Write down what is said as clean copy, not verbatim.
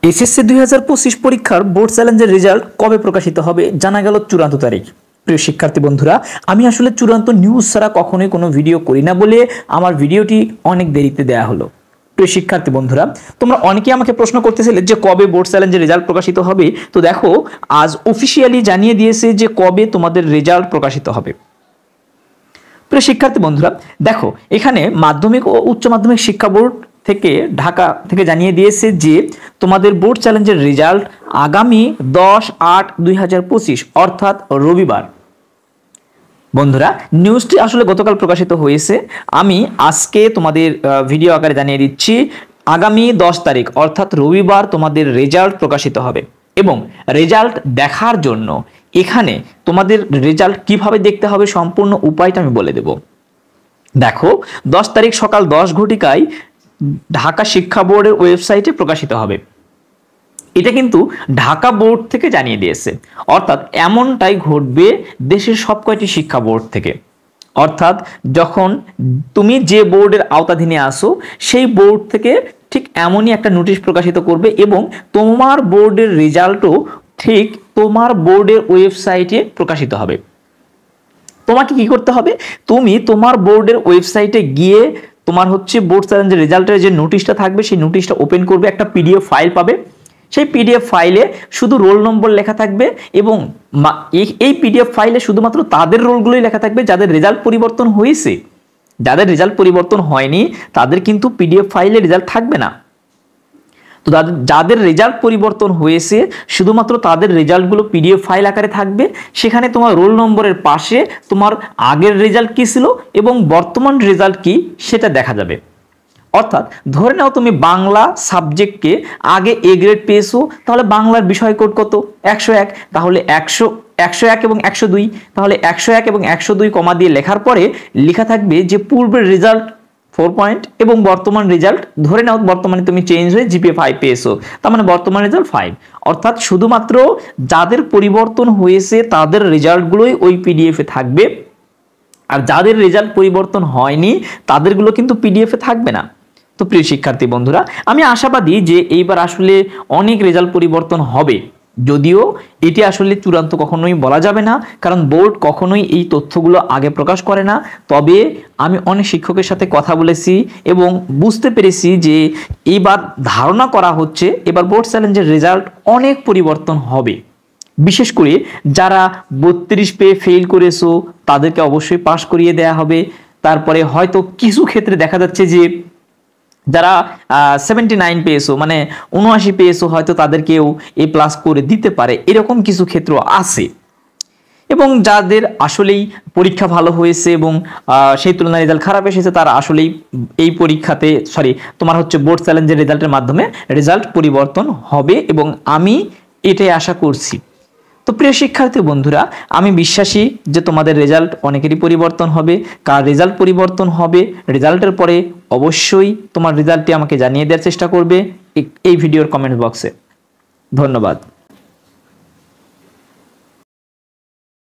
SSC 2025 পরীক্ষার board চ্যালেঞ্জের result কবে প্রকাশিত হবে জানা গেল চূড়ান্ত তারিখ। প্রিয় শিক্ষার্থী বন্ধুরা, আমি আসলে চূড়ান্ত নিউজ ছাড়া কখনোই কোনো ভিডিও করি না বলে আমার ভিডিওটি অনেক দেরিতে দেয়া হলো। প্রিয় শিক্ষার্থী বন্ধুরা, তোমরা অনেকেই আমাকে প্রশ্ন করতেছিলে যে কবে বোর্ড চ্যালেঞ্জের রেজাল্ট প্রকাশিত হবে। তো দেখো, আজ অফিসিয়ালি জানিয়ে দিয়েছে যে কবে তোমাদের রেজাল্ট প্রকাশিত হবে। প্রিয় শিক্ষার্থী বন্ধুরা, দেখো এখানে মাধ্যমিক ও উচ্চ মাধ্যমিক শিক্ষা বোর্ড থেকে ঢাকা থেকে জানিয়ে দিয়েছে যে তোমাদের বোর্ড চ্যালেঞ্জের রেজাল্ট আগামী 10/8/2025 অর্থাৎ রবিবার। বন্ধুরা, নিউজটি আসলে গতকাল প্রকাশিত হয়েছে। আমি আজকে তোমাদের ভিডিও আকারে জানিয়ে দিচ্ছি আগামী 10 তারিখ অর্থাৎ রবিবার তোমাদের রেজাল্ট প্রকাশিত হবে। এবং রেজাল্ট দেখার জন্য এখানে তোমাদের রেজাল্ট কিভাবে দেখতে হবে সম্পূর্ণ উপায়টা আমি বলে দেব। দেখো, 10 তারিখ সকাল 10 ঘটিকায় ঢাকা শিক্ষা বোর্ডের ওয়েবসাইটে প্রকাশিত হবে। এটা কিন্তু ঢাকা বোর্ড থেকে জানিয়ে দিয়েছে, অর্থাৎ এমনটাই ঘটবে দেশের সব কয়টি শিক্ষা বোর্ড থেকে। অর্থাৎ যখন তুমি যে বোর্ডের আওতাধীনে আসো সেই বোর্ড থেকে ঠিক এমনই একটা নোটিশ প্রকাশিত করবে এবং তোমার বোর্ডের রেজাল্টও ঠিক তোমার বোর্ডের ওয়েবসাইটে প্রকাশিত হবে। তোমাকে কি করতে হবে? তুমি তোমার বোর্ডের ওয়েবসাইটে গিয়ে তোমার বোর্ড চ্যালেঞ্জের রেজাল্টের যে নোটিশটা থাকবে সেই নোটিশটা ওপেন করবে, একটা পিডিএফ ফাইল পাবে। সেই পিডিএফ ফাইলে শুধু রোল নম্বর লেখা থাকবে এবং এই পিডিএফ ফাইলে শুধুমাত্র তাদের রোলগুলোই লেখা থাকবে যাদের রেজাল্ট পরিবর্তন হয়েছে। যাদের রেজাল্ট পরিবর্তন হয়নি তাদের কিন্তু পিডিএফ ফাইলে রেজাল্ট থাকবে না। তো যাদের রেজাল্ট পরিবর্তন হয়েছে শুধুমাত্র তাদের রেজাল্টগুলো পিডিএফ ফাইল আকারে থাকবে। সেখানে তোমার রোল নম্বরের পাশে তোমার আগের রেজাল্ট কি ছিল এবং বর্তমান রেজাল্ট কি সেটা দেখা যাবে। অর্থাৎ ধরে নাও তুমি বাংলা সাবজেক্টকে আগে এ গ্রেড পেয়েছো, তাহলে বাংলার বিষয় কোড কত? 101। তাহলে 101 এবং 102, তাহলে 101 এবং 102 কমা দিয়ে লেখার পরে লেখা থাকবে যে পূর্বের রেজাল্ট 4 পয়েন্ট এবং বর্তমান রেজাল্ট, ধরে নাও বর্তমানে তুমি চেঞ্জ হয়ে জিপিএ 5 পেয়েছো, তার মানে বর্তমান রেজাল্ট 5। অর্থাৎ শুধুমাত্র যাদের পরিবর্তন হয়েছে তাদের রেজাল্টগুলোই ওই পিডিএফে থাকবে, আর যাদের রেজাল্ট পরিবর্তন হয়নি তাদেরগুলো কিন্তু পিডিএফে থাকবে না। তো প্রিয় শিক্ষার্থী বন্ধুরা, আমি আশাবাদী যে এইবার আসলে অনেক রেজাল্ট পরিবর্তন হবে, যদিও এটি আসলে চূড়ান্ত কখনোই বলা যাবে না, কারণ বোর্ড কখনোই এই তথ্যগুলো আগে প্রকাশ করে না। তবে আমি অনেক শিক্ষকের সাথে কথা বলেছি এবং বুঝতে পেরেছি যে এইবার ধারণা করা হচ্ছে এবার বোর্ড চ্যালেঞ্জের রেজাল্ট অনেক পরিবর্তন হবে। বিশেষ করে যারা 32 পেয়ে ফেল করেছো তাদেরকে অবশ্যই পাস করিয়ে দেয়া হবে। তারপরে হয়তো কিছু ক্ষেত্রে দেখা যাচ্ছে যে যারা 79 পেয়েছো মানে 79 পেয়েছো হয়তো তাদেরকেও এ প্লাস করে দিতে পারে, এরকম কিছু ক্ষেত্র আছে। এবং যাদের আসলেই পরীক্ষা ভালো হয়েছে এবং সেই তুলনায় রেজাল্ট খারাপ এসেছে তারা আসলেই এই পরীক্ষাতে তোমার বোর্ড চ্যালেঞ্জের রেজাল্টের মাধ্যমে রেজাল্ট পরিবর্তন হবে এবং আমি এটাই আশা করছি। তো প্রিয় শিক্ষার্থী বন্ধুরা, আমি বিশ্বাসী যে তোমাদের রেজাল্ট অনেকেরই পরিবর্তন হবে। কার রেজাল্ট পরিবর্তন হবে রেজাল্টের পরে অবশ্যই তোমার রেজাল্টটি আমাকে জানিয়ে দেওয়ার চেষ্টা করবে এই ভিডিওর কমেন্ট বক্সে। ধন্যবাদ।